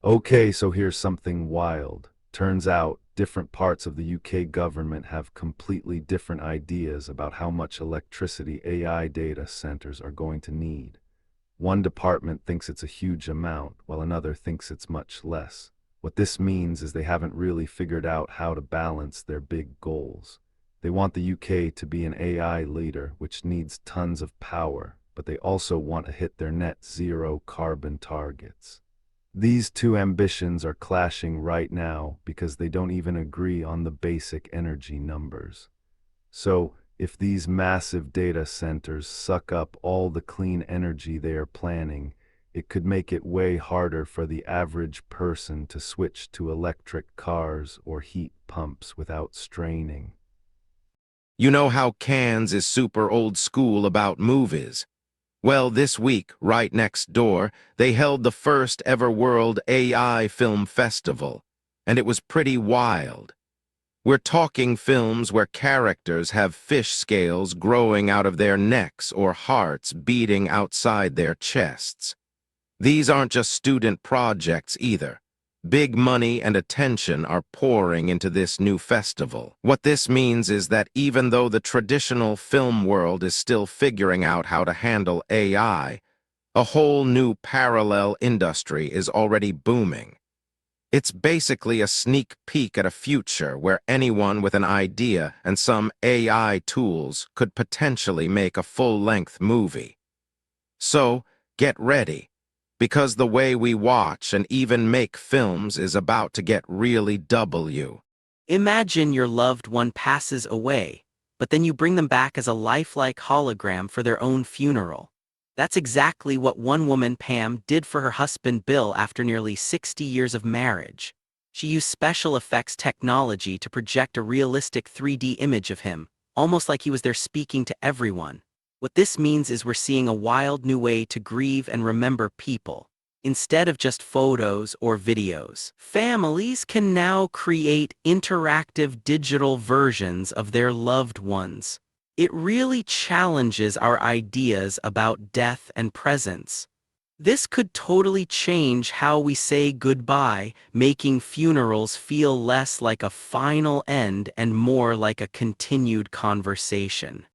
Okay, so here's something wild. Turns out, different parts of the UK government have completely different ideas about how much electricity AI data centers are going to need. One department thinks it's a huge amount, while another thinks it's much less. What this means is they haven't really figured out how to balance their big goals. They want the UK to be an AI leader, which needs tons of power, but they also want to hit their net zero carbon targets. These two ambitions are clashing right now because they don't even agree on the basic energy numbers. So, if these massive data centers suck up all the clean energy they are planning, it could make it way harder for the average person to switch to electric cars or heat pumps without straining. You know how Cannes is super old school about movies. Well, this week, right next door, they held the first ever World AI Film Festival, and it was pretty wild. We're talking films where characters have fish scales growing out of their necks or hearts beating outside their chests. These aren't just student projects either. Big money and attention are pouring into this new festival. What this means is that even though the traditional film world is still figuring out how to handle AI, a whole new parallel industry is already booming. It's basically a sneak peek at a future where anyone with an idea and some AI tools could potentially make a full-length movie. So, get ready, because the way we watch and even make films is about to get really W. Imagine your loved one passes away, but then you bring them back as a lifelike hologram for their own funeral. That's exactly what one woman, Pam, did for her husband Bill after nearly 60 years of marriage. She used special effects technology to project a realistic 3D image of him, almost like he was there speaking to everyone. What this means is we're seeing a wild new way to grieve and remember people. Instead of just photos or videos, families can now create interactive digital versions of their loved ones. It really challenges our ideas about death and presence. This could totally change how we say goodbye, making funerals feel less like a final end and more like a continued conversation.